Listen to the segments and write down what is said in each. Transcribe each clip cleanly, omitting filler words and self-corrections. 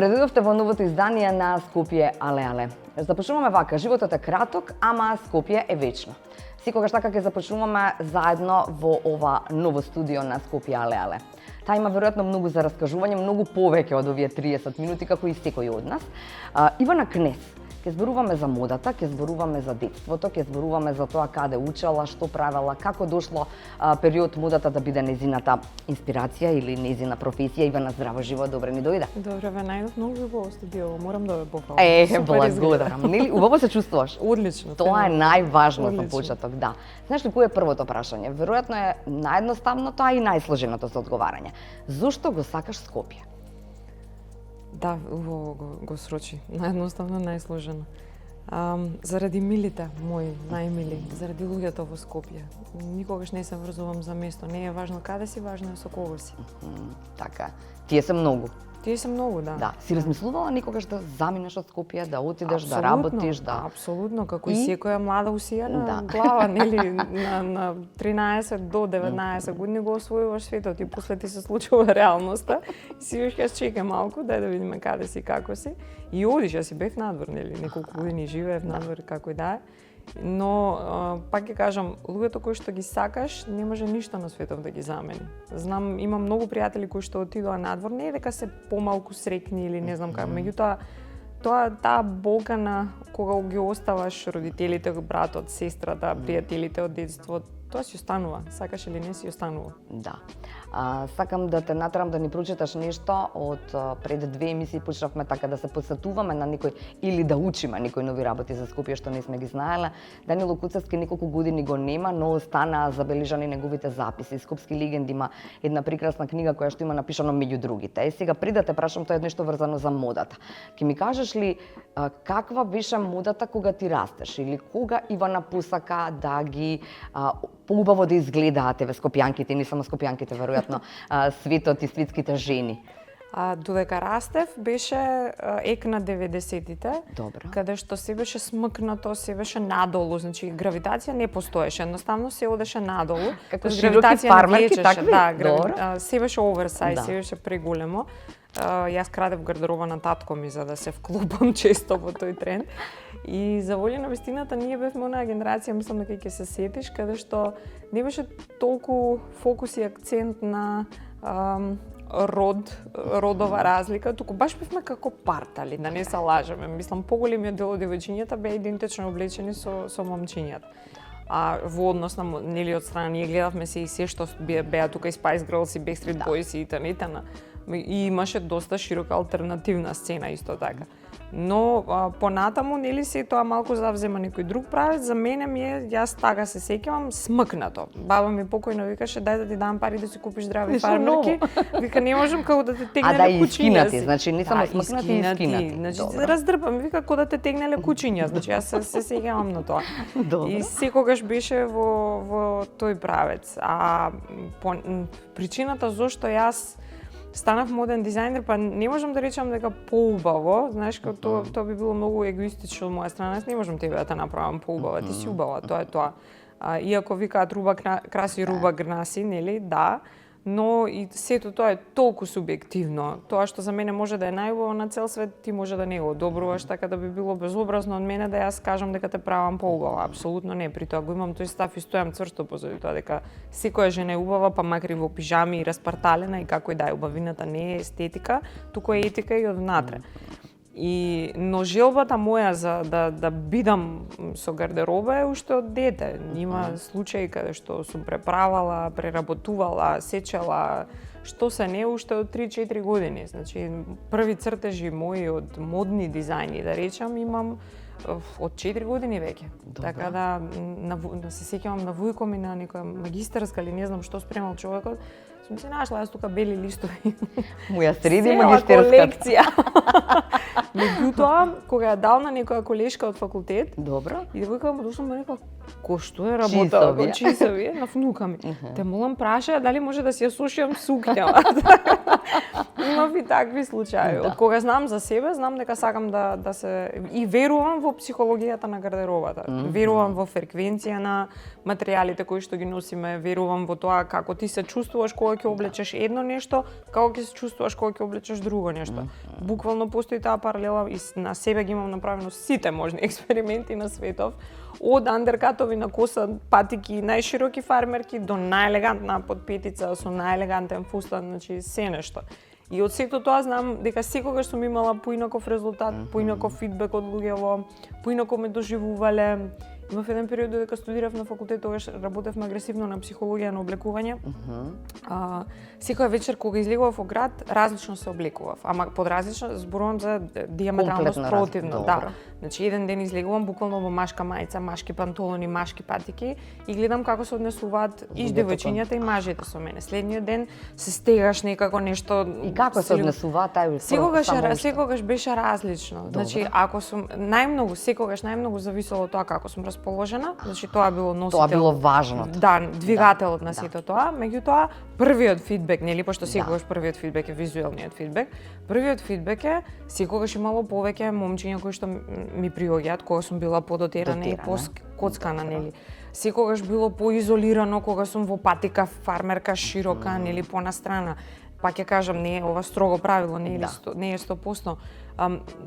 Добре дојдовте во новото издание на Скопје але. Започнуваме вака, животот е краток, ама Скопје е вечно. Секогаш така ќе започнуваме заедно во ова ново студио на Скопје але. Та има веројатно многу за раскажување, многу повеќе од овие 30 минути како и секој од нас. Ивана Кнез, ќе зборуваме за модата, ќе зборуваме за детството, ќе зборуваме за тоа каде учела, што правела, како дошло период модата да биде незината инспирација или незина професија. Ивана, здраво, живо, добре ни дојде. Добре, ве најдов многу убаво студио, морам да ве похвалам. Благодарам. Нели убаво се чувствуваш? Одлично. Тоа е најважно за почеток, да. Знаеш ли кој е првото прашање? Веројатно е наједноставното, а и најсложеното за одговарање. Зошто го сакаш Скопје? Да, убаво го срочи. Наједноставно, најсложено. Заради милите мои, најмили, заради луѓето во Скопје. Никогаш не се врзувам за место. Не е важно каде си, важно е со кого си. Така. Тие се многу. Тие се многу, да. Да. Си размислувала никогаш да заминеш од Скопје, да отидеш, да работиш, да... Апсолутно, како и секоја млада усијана глава, нели, на 13 до 19 години го освојуваш светот и после ти се случува реалноста и си веќе чекај малку, дај да видиме каде си, како си. И одиш, јас си бев надвор, нели, неколку години живеев надвор, како и да е. Но, пак ќе кажам, луѓето кои што ги сакаш, не може ништо на светот да ги замени. Знам, имам многу пријатели кои што отидоа надвор, не е дека се помалку среќни или не знам како, меѓутоа, таа болка на кога ги оставаш родителите, братот, сестрата, пријателите од детство, тоа си останува, сакаш или не си останува. Да. Сакам да те натерам да ни прочиташ нешто од пред 2 емисии почнавме така да се посетуваме на некој или да учиме некои нови работи за Скопје што не сме ги знаеле. Данило Куцевски неколку години го нема, но останаа забележани неговите записи. Скопски легенди има една прекрасна книга која што има напишано меѓу другите. Сега пред да те прашам, тоа е нешто врзано за модата. Ќе ми кажеш ли каква беше модата кога ти растеш или кога Ивана посака да ги поубаво да изгледаат еве скопјанките, не само скопјанките, веројатно светот и светските жени? Додека растев беше ек на 90-тите, каде што се беше смкнато, се беше надолу, значи гравитација не постоеше, едноставно се одеше надолу. Како широки фармерки, такви? Да, се беше оверсайз, се беше преголемо. Јас крадев гардероба на татко ми за да се вклопам често во тој тренд. И за волја на вистината ние бевме онаа генерација, мислам дека ќе се сетиш, каде што не беше толку фокус и акцент на родова разлика, туку баш бевме како партали, да не се лажеме. Мислам, поголемиот дел од девојчињата беа идентично облечени со момчињата. А во однос на, нели, од страна ние гледавме се и се што беа тука и Spice Girls и Backstreet Boys и итана. И имаше доста широка алтернативна сцена исто така. Но понатаму, нели, се тоа малку завзема некој друг правец, за мене ми е, јас така се сеќавам, смкнато. Баба ми покојно викаше, дај да ти дам пари да си купиш здрави фармерки. Вика, не можам како да те тегнеле кучиња си. Значи не само смкнати, и скинати. Значи раздрпам, вика како да те тегнеле кучиња, значи јас се сеќавам на тоа. И секогаш беше во тој правец. А причината зошто јас станав моден дизајнер, па не можам да речам дека поубаво, знаеш, тоа би било многу егоистично од моја страна, јас не можам тебе да те направам поубава, ти си убава, тоа е тоа. Иако викаат руба краси, руба граси, нели, да, но и сето тоа е толку субјективно. Тоа што за мене може да е најубаво на цел свет, ти може да не го одобруваш, така да би било безобразно од мене да јас кажам дека те правам поубава. Апсолутно не, при тоа го имам тој став и стојам цврсто позади тоа дека секоја жена е убава, па макар и во пижами и распарталена и како и да е, убавината не е естетика, туку е етика и однатре. Но желбата моја за да бидам со гардероба е уште од дете. Има случаи каде што сум преправала, преработувала, сечела, што се не уште од 3-4 години. Значи, први цртежи мои од модни дизајни, да речам, имам од 4 години веќе. Така да се сеќавам на Вујко ми на некоја магистарска или не знам што спремал човекот, сум се нашла јас тука бели листови. Моја среди магистерска колекција. Меѓутоа, кога ја дал на некоја колешка од факултет, и девојка му дошла му рекла, кој што е работа, чисови, на внука ми. Те молам праша дали може да си ја сушиам сукња. Имав и такви случаи. Од кога знам за себе, знам дека сакам да се и верувам во психологијата на гардеробата. Верувам во фреквенција на материјалите кои што ги носиме, верувам во тоа како ти се чувствуваш кога ќе облечеш едно нешто, како ќе се чувствуваш кога ќе облечеш друго нешто. Буквално постои таа паралела и на себе ги имам направено сите можни експерименти на светов, од андеркатови на коса, патики, најшироки фармерки до најелегантна подпетица со најелегантен фустан, значи се нешто. И од сето тоа знам дека секогаш сум имала поинаков резултат, поинаков фидбек од луѓето, поинако ме доживувале. Имав еден период додека студирав на факултет, тогаш работевме агресивно на психологија на облекување. Секоја вечер кога излегував во град, различно се облекував, ама подразлично зборувам за диаметрално спротивно, да. Значи еден ден излегувам буквално во машка мајца, машки пантолони, машки патики и гледам како се однесуваат и девојчињата и мажите со мене. Следниот ден се стегаш некако нешто. И како се однесуваат тај секогаш беше различно. Значи ако сум секогаш најмногу зависело од тоа како сум расположена, значи тоа било носител. Тоа било важното. Да, двигателот на сето тоа. Меѓутоа, првиот фидбек, нели, пошто секогаш првиот фидбек е визуелниот фидбек. Првиот фидбек е секогаш имало повеќе момчиња кои што ми приоѓаат кога сум била подотерана и поскоцкана, нели. Секогаш било поизолирано кога сум во патика, фармерка, широка, нели, понастрана. Пак ќе кажам, не е ова строго правило, не е 100%.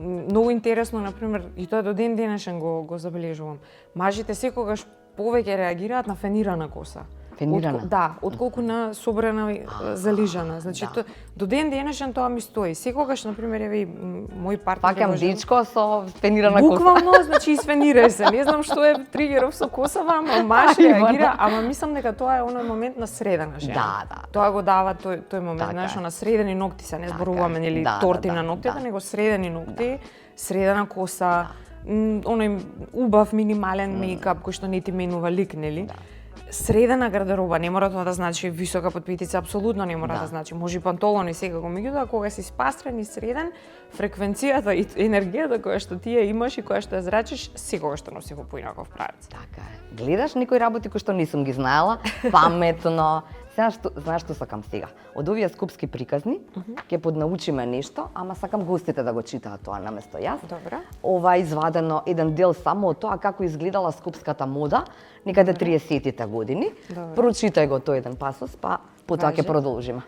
Многу интересно, например, и тоа до ден денешен го забележувам. Мажите секогаш повеќе реагираат на фенирана коса. Фенирана? Отколку на собрана залижана. Значи, до ден денешен тоа ми стои. Секогаш, например, еве мој партнер... Пакам дечко со фенирана коса. Буквално, значи, изфенирај се. Не знам што е тригеров со косава, ама маж реагира, ама мислам дека тоа е оној момент на средена жена. Да. Тоа го дава тој момент, знаеш, на средени ногти се, не зборуваме, нели, торти на ноктите, него средени ногти, средена коса, оној убав минимален мејкап кој што не ти менува лик, нели? Средена гардероба, не мора тоа да значи висока подпетица, апсолутно не мора да значи. Може пантолони секако, меѓутоа кога си спастрен и среден, фреквенцијата и енергијата која што ти ја имаш и која што ја зрачиш, секогаш што носи во поинаков правец. Така е. Гледаш некои работи кои што не сум ги знаела, паметно. Сега знаеш што сакам сега? Од овие скупски приказни ќе поднаучиме нешто, ама сакам гостите да го читаат тоа наместо јас. Добро. Ова е извадено еден дел само од тоа како изгледала скупската мода некаде 30-тите години. Добре. Прочитај го тој еден пасос, па потоа ќе продолжиме.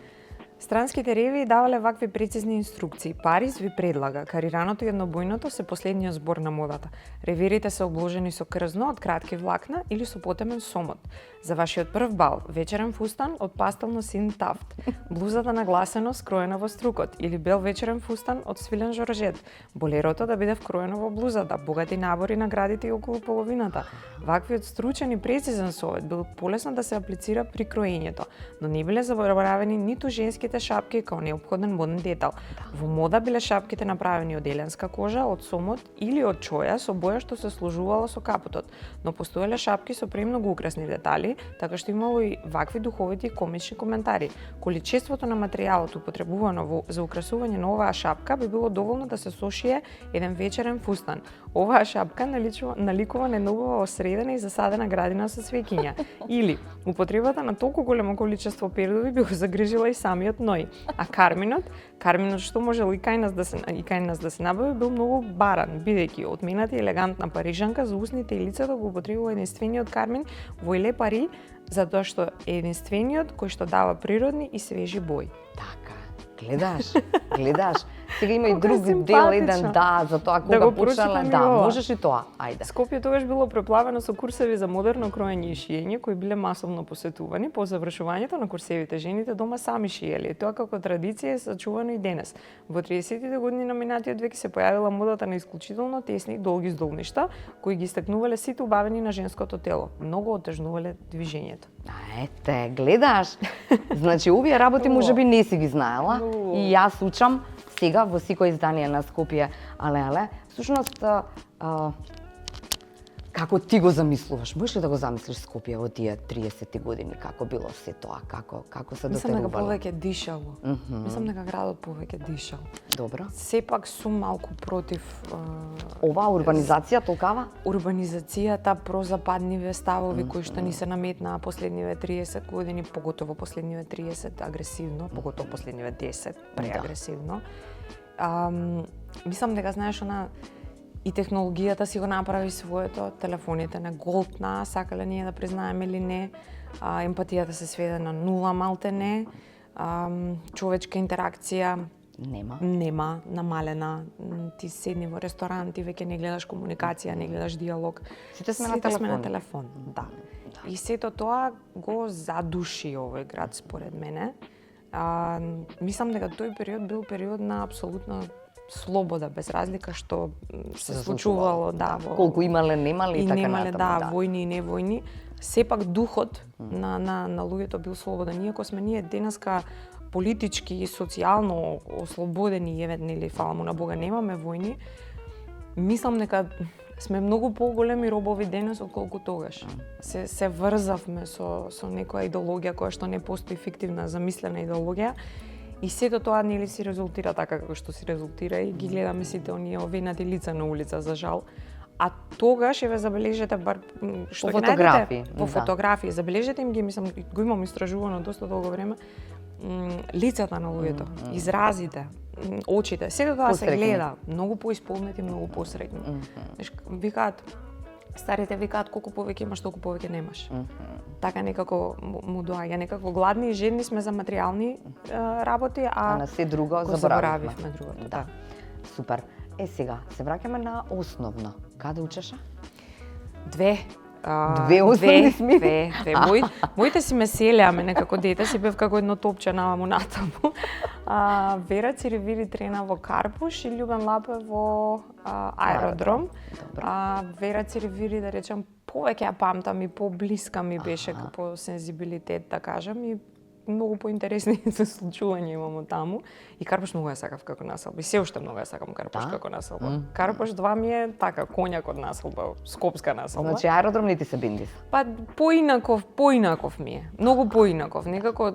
Странските ревии давале вакви прецизни инструкции. Парис ви предлага, карираното и еднобојното се последниот збор на модата. Реверите се обложени со крзно од кратки влакна или со потемен сомот. За вашиот прв бал, вечерен фустан од пастелно син тафт, блузата нагласено скроена во струкот или бел вечерен фустан од свилен жоржет, болерото да биде вкроено во блузата, богати набори на градите и околу половината. Ваквиот стручен и прецизен совет бил полесно да се аплицира при кроењето, но не биле заборавени ниту женските шапки као неопходен моден детал. Во мода биле шапките направени од еленска кожа, од сомот или од чоја со боја што се сложувала со капутот, но постоеле шапки со премногу украсни детали, така што имало и вакви духовити и комични коментари. Количеството на материјалот употребувано за украсување на оваа шапка би било доволно да се сошие еден вечерен фустан. Оваа шапка наликува најубава осредена и засадена градина со свеќиња. Или употребата на толку големо количество пердови би го загрижила и самиот ној. А карминот што можел и кај нас да се набави, бил многу баран, бидејќи отмената и елегантна парижанка за усните и лицето го употребува единствениот кармин во иле пари, затоа што е единствениот кој што дава природни и свежи бои. Така, гледаш. Сега има и друг дел еден, за тоа кога почнала, можеш и тоа, ајде. Скопје тогаш било преплавено со курсеви за модерно кроење и шиење, кои биле масовно посетувани. По завршувањето на курсевите жените дома сами шиеле. Тоа како традиција е сачувано и денес. Во 30-тите години на минатиот век се појавила модата на исклучително тесни и долги здолништа, кои ги истакнувале сите убавини на женското тело. Многу отежнувале движењето. Ете, гледаш. Значи, овие работи можеби не си ги знаела и јас учам сега во секој издание на Скопје, але, всушност, како ти го замислуваш? Можеш ли да го замислиш Скопје во тие 30 години, како било се тоа, како се дотерувало? Мислам дека повеќе дишало. Мислам дека градот повеќе дишал. Добро. Сепак сум малку против... Оваа урбанизација толкава? Урбанизацијата, прозападниве ставови кои што ни се наметнаа последниве 30 години, поготово последниве 30 агресивно, поготово последниве 10 преагресивно. Мислам дека, знаеш, и технологијата си го направи своето, телефоните не голтна, сакале ние да признаеме или не, емпатијата се сведе на нула малте не, човечка интеракција нема, намалена. Ти седни во ресторан, ти веќе не гледаш комуникација, не гледаш диалог. Сите сме на телефон. Да. И сето тоа го задуши овој град според мене. Мислам дека тој период бил период на апсолутна слобода, без разлика што се случувало, да, колку имале, немале и така натаму. Да, војни и невојни. Сепак духот на луѓето бил слободен. Иако сме ние денеска политички и социјално ослободени, нели, фала му на Бога, немаме војни, мислам дека сме многу поголеми робови денес отколку тогаш. Се врзавме со некоја идеологија која што не постои фиктивна, замислена идеологија. И сето тоа нели си резултира така како што си резултира и ги гледаме сите оние овенати лица на улица, за жал. А тогаш еве забележете бар што ги најдете по фотографии, забележете им ги, мислам, го имам истражувано доста долго време, лицата на луѓето, изразите, очите, сето тоа се гледа, многу поисполнети, многу посреќни. Викаат, старите викаат колку повеќе имаш, толку повеќе немаш. Така некако му доаѓа, некако гладни и жедни сме за материјални работи, а на се друго заборавивме другото. Да. Супер. Сега се враќаме на основно. Каде учеше? Две основни смени? Моите си ме селеа, некако дете си бев како едно топче наваму натаму. Вера Циревири трена во Карпуш и Љубен Лапе во Аеродром. Вера Циревири, да речем, повеќе ја памтам и поблиска ми беше по сензибилитет, да кажам, и многу поинтересни случувања имамо таму. И Карпуш многу ја сакав како населба. И се уште многу ја сакам Карпуш како населба. Карпуш 2 ми е така коњак од населба, скопска населба. Значи аеродром не ти се биндис? Па поинаков ми е. Многу поинаков. Некако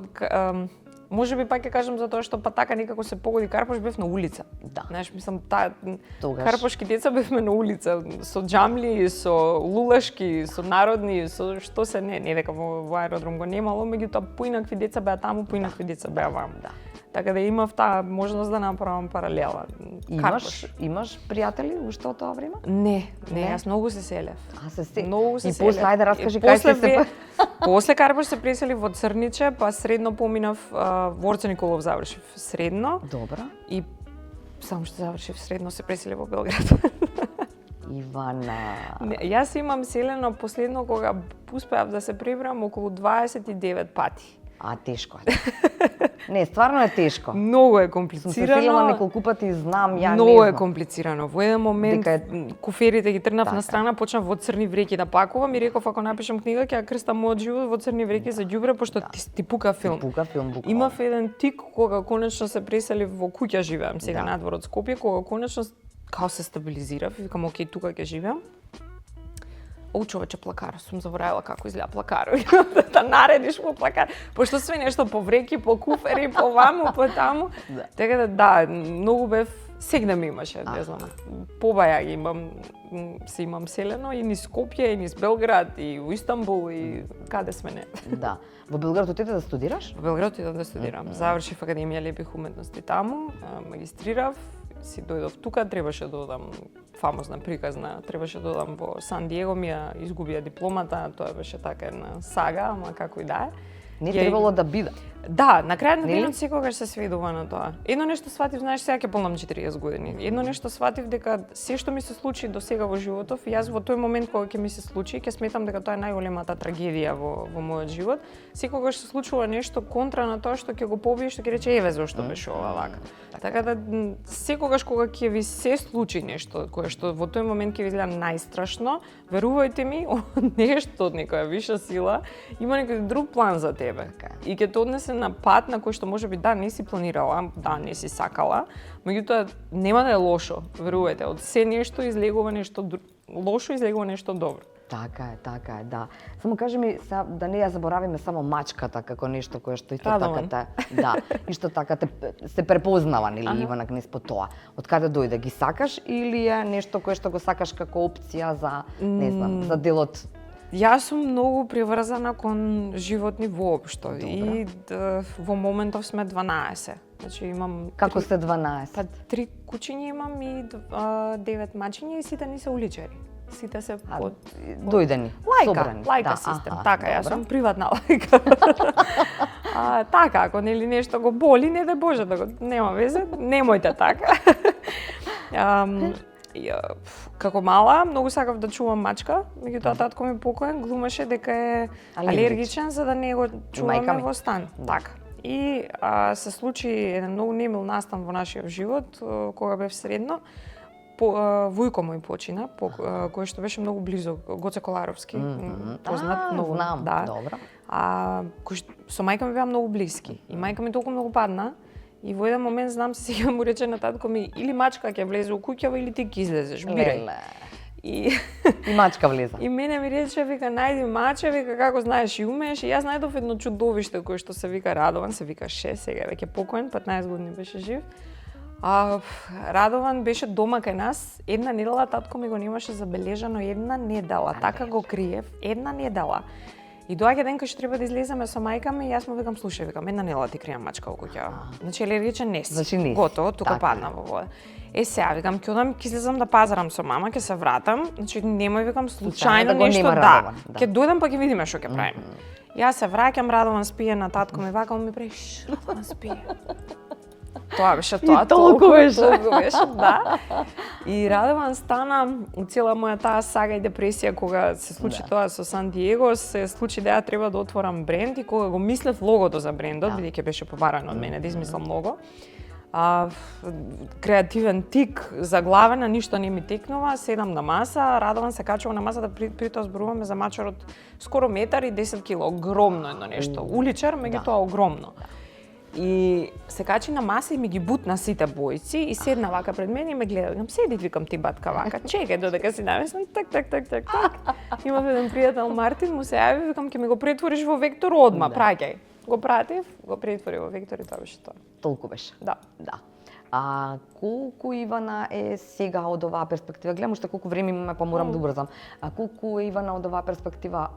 може би пак ќе кажам затоа што па така некако се погоди Карпуш, бев на улица. Да. Знаеш, мислам, карпушки деца бевме на улица, со џамли, со лулашки, со народни, со што се не дека во аеродром го немало, меѓутоа поинакви деца беа таму, поинакви деца беа ваму. Да. Така да имав таа можност да направам паралела. Имаш пријатели уште од тоа време? Не, јас многу се селев. Многу се селев. И после ајде раскажи кај се После Карпуш се пресели во Црниче, па средно поминав во Орце Николов завршив средно. Добро. И само што завршив средно се пресели во Белград. Ивана. Јас имам селено последно кога успеав да се прибрам околу 29 пати. Тешко е. Не, стварно е тешко. Многу е комплицирано. Сум се селила неколку пати, знам, ја многу не знам. Е комплицирано. Во еден момент куферите ги трнав на страна, почнав во црни вреќи да пакувам и реков ако напишам книга ќе ја крстам мојот живот во црни вреќи за ѓубре, пошто ти пука филм. Буквално. Имав еден тик кога конечно се пресели во куќа живеам сега надвор од Скопје, кога конечно као се стабилизирав и викам окей, тука ќе живеам. Човече, плакар, сум заборавила како изгледа плакар. Да наредиш по плакар, пошто све нешто по вреки, по куфери, по ваму, по таму. Така да, многу бев, сегде ми имаше, не знам, побаја имам селено и низ Скопје, и низ Белград, и во Истанбул, и каде сме не. Да. Во Белград отиде да студираш? Во Белград отидов да студирам. Завршив Академија лепих уметности таму, магистрирав, си дојдов тука, требаше да одам фамозна приказна, требаше да одам во Сан Диего, ми ја изгубија дипломата, тоа беше така една сага, ама како и да е. Не требало да биде. Да, на крајот на денот секогаш се сведува на тоа. Едно нешто сватив, знаеш, сега ќе полнам 40 години. Едно нешто сватив дека се што ми се случи до сега во животов, јас во тој момент кога ќе ми се случи, ќе сметам дека тоа е најголемата трагедија во мојот живот. Секогаш се случува нешто контра на тоа што ќе го побие, што ќе рече еве зошто беше ова вака. Така да секогаш кога ќе ви се случи нешто кое што во тој момент ќе ви изгледа најстрашно, верувајте ми, нешто од некоја виша сила има некој друг план за тебе. И ќе те однесе на пат на кој што можеби не си планирала, не си сакала, меѓутоа нема да е лошо, верувајте, од се нешто излегува нешто лошо, излегува нешто добро. Така е, да. Само кажи ми, да не ја заборавиме само мачката како нешто кое што исто така исто така се препознава, нели, Ивана Кнес по тоа. Од каде дојде, ги сакаш или е нешто кое што го сакаш како опција за, не знам, за делот? Јас сум многу приврзана кон животни воопшто и во моментов сме 12. Значи имам Како сте 12? Па 3 кучиња имам и 9 мачиња и сите ни се уличари. Сите се дојдени, собрани. Лајка систем, така, јас сум приватна лајка. Така, ако нели нешто го боли, не дај Боже да го нема везе, немојте така. Како мала, многу сакав да чувам мачка, меѓутоа татко ми покоен глумеше дека е алергичен за да не го чуваме во стан. Така. И се случи еден многу немил настан во нашиот живот, кога бев средно. Вујко мој почина, кој што беше многу близо, Гоце Коларовски, познат многу. Знам, да. добро. Со мајка ми беа многу блиски и мајка ми толку многу падна и во еден момент знам се сега му рече на татко ми или мачка ќе влезе у куќава или ти ќе излезеш, бирај. И мачка влеза. И мене ми рече, вика, најди маче, вика, како знаеш и умееш. И јас најдов едно чудовиште кој што се вика Радован, се вика Ше, сега веќе покоен, 15 години беше жив. Радован беше дома кај нас, една недела татко ми го немаше забележано, една недела, така го криев, една недела. И доаѓа ден кога што треба да излеземе со мајка ми, јас му викам, слушај, викам, една недела ти кријам мачка во куќава. Значи алергичен не си. Значи не. Готово, тука падна во вода. Сега викам, ќе одам, ќе излезам да пазарам со мама, ќе се вратам. Значи немој викам случајно нешто да. Ќе дојдам па ќе видиме што ќе правиме. Јас се враќам, Радован спие на татко ми, вака ми преш, Радован спие. Тоа беше тоа, толку беше, да. И Радован стана, цела моја таа сага и депресија кога се случи тоа со Сан Диего, се случи да ја треба да отворам бренд и кога го мислев логото за брендот, бидејќи беше побарано од мене да измислам лого. Креативен тик, заглавена, ништо не ми текнува, седам на маса, Радован се качува на маса да при тоа зборуваме за мачар од скоро 1,10 кг, огромно едно нешто, уличар, меѓутоа огромно. И се качи на маса и ми ги бутна сите бојци и седна вака пред мене и ме гледа. Викам, седи, викам ти батка вака, чекај додека си намеснам, так. Имав еден пријател Мартин, му се јави, викам, ќе ми го претвориш во вектор одма, праќај. Го пратив, го претвори во вектор и тоа беше тоа. Толку беше. Да. Колку Ивана е сега од оваа перспектива? Гледам уште колку време имаме, па морам да убрзам. Колку е Ивана од оваа перспектива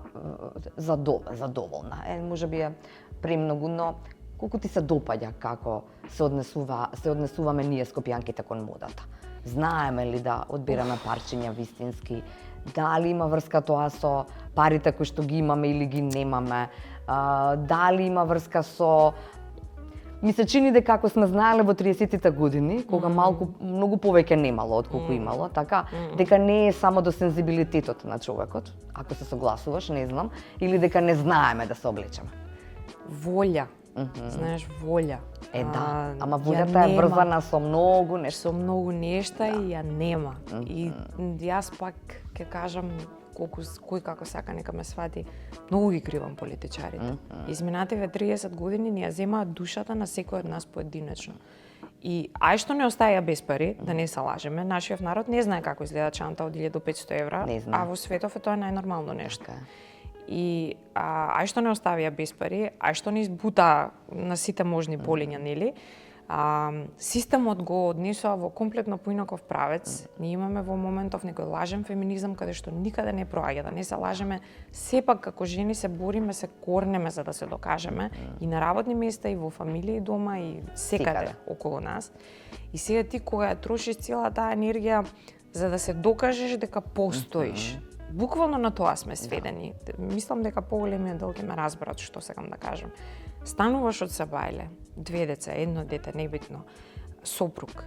задоволна? Можеби е премногу, но колку ти се допаѓа како се однесуваме ние скопјанките кон модата? Знаеме ли да одбираме парчиња вистински? Дали има врска тоа со парите кои што ги имаме или ги немаме? Дали има врска со... Ми се чини дека ако сме знаеле во 30-тите години, кога многу повеќе немало од колку имало, така, дека не е само до сензибилитетот на човекот, ако се согласуваш, не знам, или дека не знаеме да се облечеме. Волја. Знаеш, волја. Ама волјата е врзана со многу нешта. Со многу нешта и ја нема. И јас пак ќе кажам кој како сака нека ме свати, многу ги кривам политичарите. Изминативе 30 години ни ја земаат душата на секој од нас поединечно. И ај што не остаја без пари, да не се лажеме, нашиот народ не знае како изгледа чанта од 1500 евра, а во светов е тоа најнормално нешто. И ај што не оставија без пари, ај што не избута на сите можни полиња, нели? Системот го однесува во комплетно поинаков правец. Ние имаме во моментов некој лажен феминизам каде што никаде не проаѓа, да не се лажеме, сепак како жени се бориме, се корнеме за да се докажеме и на работни места, и во фамилија, и дома, и секаде околу нас. И сега ти кога ја трошиш цела таа енергија за да се докажеш дека постоиш, буквално на тоа сме сведени. Мислам дека поголемиот дел ќе ме разберат што сакам да кажам. Стануваш од Сабајле, 2 деца, 1 дете, небитно, сопруг.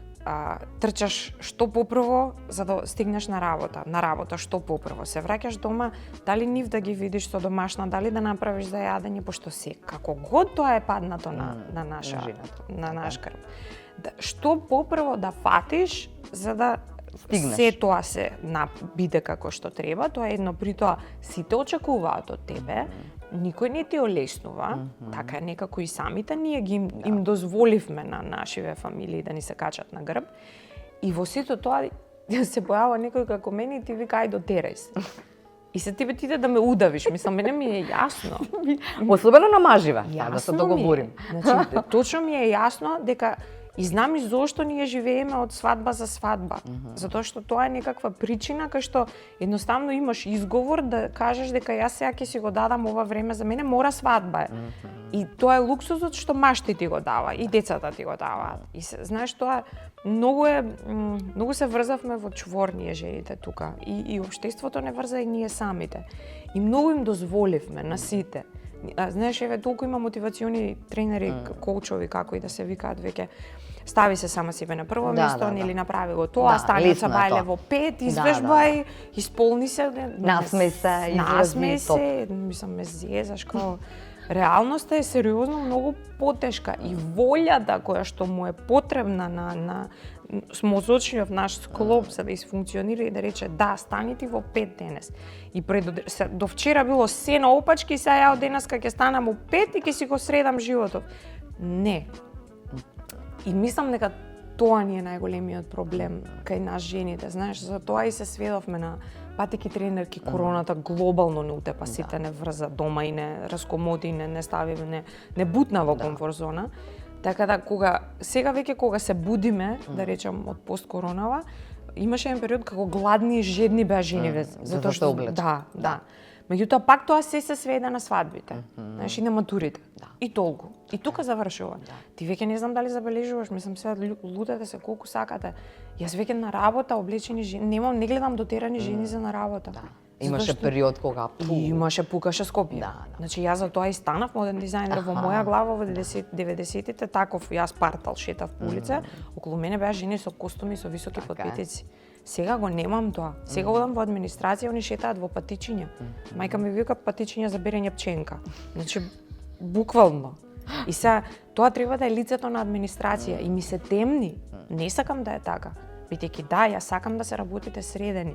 Трчаш што попрво за да стигнеш на работа што попрво. Се враќаш дома, дали нив да ги видиш со домашна, дали да направиш за јадење, пошто се како год тоа е паднато на наш грб. Што попрво да фатиш за да стигнеш. Се тоа се биде како што треба, тоа е едно, при тоа сите очекуваат од тебе, никој не ти олеснува, така е некако и самите ние им дозволивме на нашиве фамилии да ни се качат на грб. И во сето тоа се појава некој како мене и ти вика ајде дотерај се. И се тебе ти да ме удавиш, мислам, мене ми е јасно. Особено на маживе, да се договорим. Значи, точно ми е јасно дека и знам и зошто ние живееме од свадба за свадба. Затоа што тоа е некаква причина кај што едноставно имаш изговор да кажеш дека јас сега ќе си го дадам ова време, за мене мора свадба е. И тоа е луксузот што машти ти го дава и децата ти го даваат. И знаеш, тоа многу се врзавме во чвор ние жените тука и општеството не врза и ние самите. И многу им дозволивме на сите. Знаеш, еве толку има мотивациони тренери, коучови, како и да се викаат веќе. Стави се сама себе на прво место, нели направи го тоа, стани од Бајле во 5, извежбај, исполни се, насмеј се, изрази топ. Мислам, ме зезаш, као реалноста е сериозно многу потешка и волјата која што му е потребна на мозочниот наш склоп за да изфункционира и да рече да, стани ти во 5 денес. И до вчера било се на опачки, сега ја од денеска ќе станам во 5 и ќе си го средам животот. Не. И мислам дека тоа ни е најголемиот проблем кај нас жените, знаеш, за тоа и се сведовме на патеки тренерки, короната глобално не утепа сите, не врза дома и не раскомоти, не стави, не бутна во комфорт зона. Така да сега веќе кога се будиме, да речем од пост-коронава, имаше еден период како гладни и жедни беа жениве, затоа што да. Меѓутоа пак тоа се сведе на свадбите, знаеш, и на матурите. И толку. И тука завршува. Ти веќе не знам дали забележуваш, мислам сега лутате се колку сакате. Јас веќе на работа облечени жени, не гледам дотерани жени за на работа. Имаше период кога пукаше Скопје. Значи јас за тоа и станав моден дизајнер во моја глава во 90-тите, таков јас партал шетав по улица, околу мене беа жени со костуми со високи подпетици. Сега го немам тоа. Сега одам во администрација, они шетаат во патичиња. Мајка ми вика патичиња за берење пченка. Значи буквално. И сега тоа треба да е лицето на администрација и ми се темни. Не сакам да е така. Бидејќи да, јас сакам да се работите средени.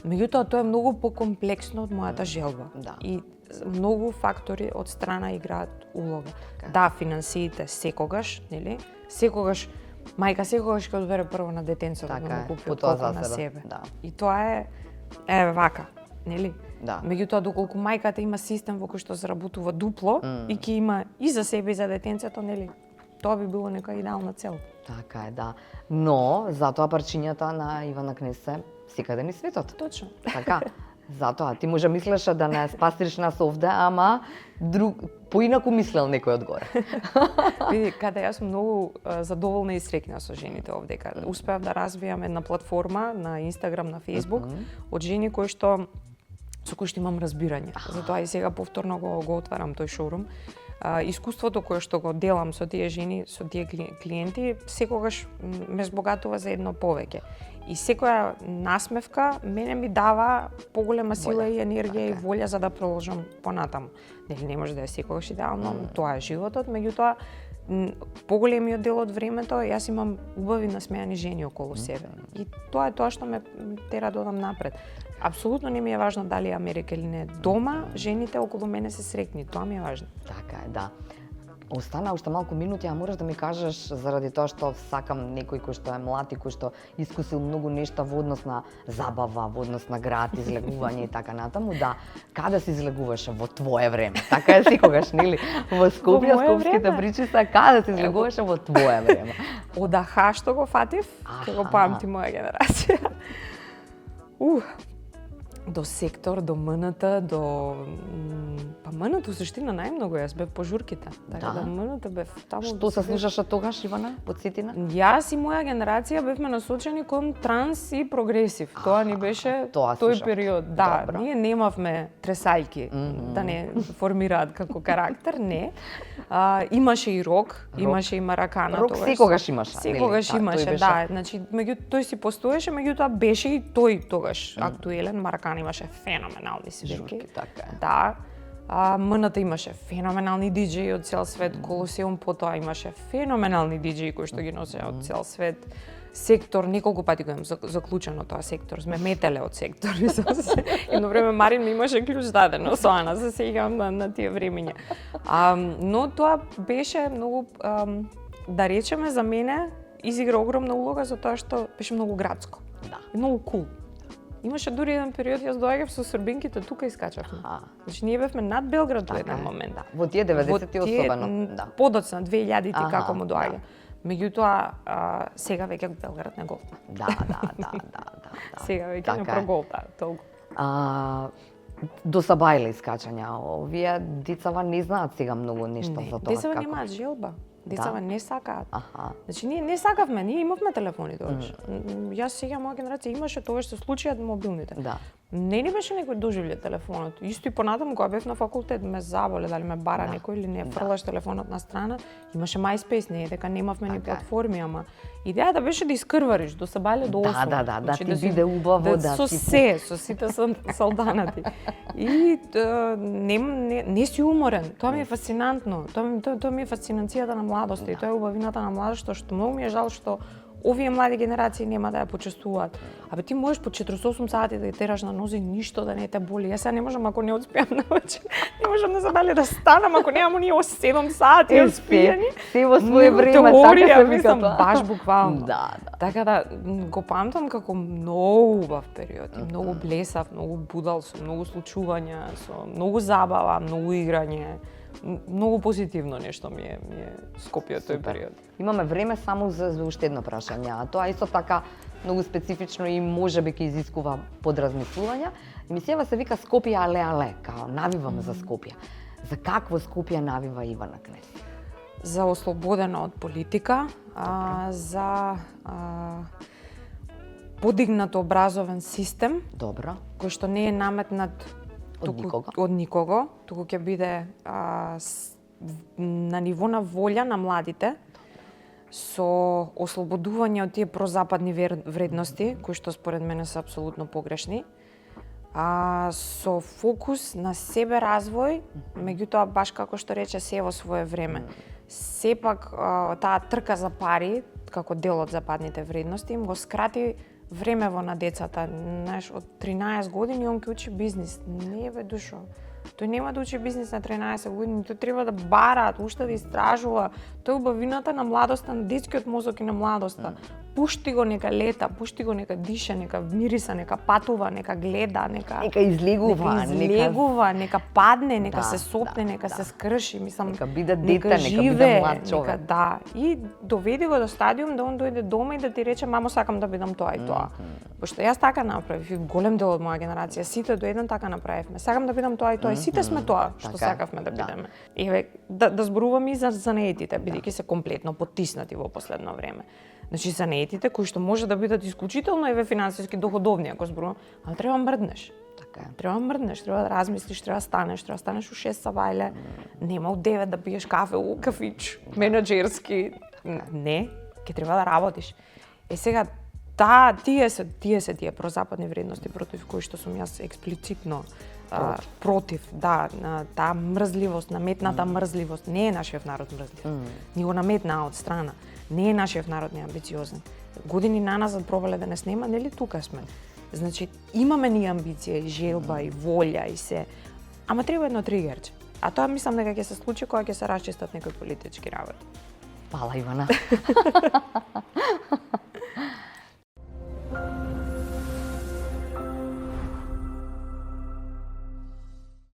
Меѓутоа тоа е многу покомплексно од мојата желба. И многу фактори од страна играат улога. Да, финансиите секогаш, нели? Секогаш мајка секогаш ќе одбере прво на детенцето да му купи отколку на себе. И тоа е вака, нели? Меѓутоа доколку мајката има систем во кој што заработува дупло и ќе има и за себе и за детенцето, нели? Тоа би било нека идеална цел. Така е, да. Но затоа парчињата на Ивана Кнесе секаде ни светот. Точно. Така. Затоа ти може мислеше да не спасиш нас овде, ама поинаку мислел некој одгоре. Види, каде јас сум многу задоволна и среќна со жените овде. Успеав да развијам една платформа на Инстаграм, на Фејсбук од жени со кои што имам разбирање. Затоа и сега повторно го отварам тој шоурум. Искуството кое што го делам со тие жени, со тие клиенти, секогаш ме збогатува за едно повеќе. И секоја насмевка мене ми дава поголема сила и енергија и волја за да продолжам понатаму. Нели не може да е секогаш идеално, тоа е животот, меѓутоа поголемиот дел од времето јас имам убави насмеани жени околу себе. И тоа е тоа што ме тера да одам напред. Апсолутно не ми е важно дали е Америка или не. Дома жените околу мене се среќни, тоа ми е важно. Така е, да. Остана уште малку минути, а можеш да ми кажеш заради тоа што сакам некој кој што е млад и кој што искусил многу нешта во однос на забава, во однос на град, излегување и така натаму, да, каде се излегуваше во твое време? Така е секогаш, нели? Во Скопје, скопските причи се каде се излегуваше во твое време? Од аха што го фатив, ќе го памти моја генерација. До сектор, до МНТ, до МНТ суштина најмногу, јас бев по журките. Така да МНТ бев таму. Што се слушаше тогаш, Ивана, подсетина? Јас и моја генерација бевме насочени кон транс и прогресив. Тоа ни беше тој период. Да, ние немавме тресајки да не формираат како карактер, не. Имаше и рок, имаше и маракана тогаш. Рок секогаш имаше. Секогаш имаше, да. Значи, тој си постоеше, меѓутоа беше и тој тогаш актуелен. Маракана имаше феноменални свирки. Така е. Да. МНТ имаше феноменални диџеи од цел свет, Колосеум потоа имаше феноменални диџеи кои што ги носеа од цел свет. Сектор, неколку пати го имам заклучено тоа сектор, сме метеле од сектор. Едно време Марин ми имаше клjuč дадено со Ана, се сеќавам на тие времиња. Но тоа беше многу, да речеме за мене, изигра огромна улога за тоа што беше многу градско. Да. И многу кул. Имаше дури еден период, јас доаѓав со србинките тука искачавме. Значи ние бевме над Белград во еден момент. Во тие 90-ти особено. Подоцна 2000-ти како му доаѓа. Меѓутоа сега веќе Белград не голта. Да. Сега веќе не проголта толку. До Сабајле искачања. Овие децава не знаат сега многу нешто за тоа. Децава немаат желба. Децава не сакаат. Аха. Значи ние не сакавме, ние имавме телефони тогаш. Јас сега моја генерација имаше тогаш се случиат мобилните. Да. Не ни беше некој доживле телефонот. Исто и понатаму кога бев на факултет ме заболе дали ме бара некој или не, фрлаш телефонот на страна. Имаше MySpace, не е дека немавме ни платформи, ама идејата беше да искрвариш до сабајле до 8. Да ти биде убаво, да со ти се, со сите салданати. И не си уморен. Тоа ми е фасцинантно. Тоа ми е фасцинацијата на младоста и тоа е убавината на младоста, што многу ми е жал што овие млади генерации нема да ја почувствуваат. Абе ти можеш по 48 сати да ја тераш на нозе, ништо да не те боли. Јас сега не можам ако не успеам навечер. Не можам да забале да станам ако немам оние 7 сати спијани. Се во свое време така се вика тоа. Баш буквално. Да. Така да го памтам како многу убав период, многу блесав, многу будал, со многу случувања, со многу забава, многу играње. Многу позитивно нешто ми е Скопје тој период. Имаме време само за уште едно прашање, а тоа исто така многу специфично и можеби ќе изискува подразмислување. Емисијава се вика Скопје але, као навиваме за Скопје. За какво Скопје навива Ивана Кнез? За ослободена од политика, за подигнат образовен систем, Добро. Кој што не е наметнат од никого, туку ќе биде на ниво на волја на младите, со ослободување од тие прозападни вредности, кои што според мене се апсолутно погрешни, со фокус на себе развој, меѓутоа баш како што рече се во свое време. Сепак таа трка за пари, како дел од западните вредности, им го скрати времево на децата. Знаеш, од 13 години он ќе учи бизнис. Не бе душо. Тој нема да учи бизнис на 13 години, тој треба да бара, уште да истражува. Тоа е убавината на младоста, на детскиот мозок и на младоста. Пушти го нека лета, пушти го нека диша, нека мириса, нека патува, нека гледа, нека излегува, нека падне, нека се сопне, нека се скрши, мислам, нека биде дете, нека биде млад човек. Да, и доведи го до стадиум да он дојде дома и да ти рече мамо сакам да бидам тоа и тоа. Пошто јас така направив, и голем дел од моја генерација, сите до еден така направивме. Сакам да бидам тоа и тоа, и сите сме тоа што сакавме да бидеме. Еве да зборувам и за занаетите, бидејќи се комплетно потиснати во последно време. Значи занаетите кои што може да бидат исклучително еве финансиски доходовни ако зборувам, ал треба мрднеш. Така е. Треба мрднеш, треба да размислиш, треба да станеш у 6 сабајле, нема у 9 да пиеш кафе у кафич, менаџерски. Не, ќе треба да работиш. Сега тие се тие прозападни вредности против кои што сум јас експлицитно против, да, таа мрзливост, наметната мрзливост, не е нашиот народ мрзлив. Ни го наметнаа од страна. Не е нашиот народ неамбициозен. Години наназад пробале да не снема, нели тука сме. Значи, имаме ни амбиција и желба и волја и се, ама треба едно тригерче. А тоа мислам дека ќе се случи кога ќе се расчистат некои политички работи. Фала, Ивана.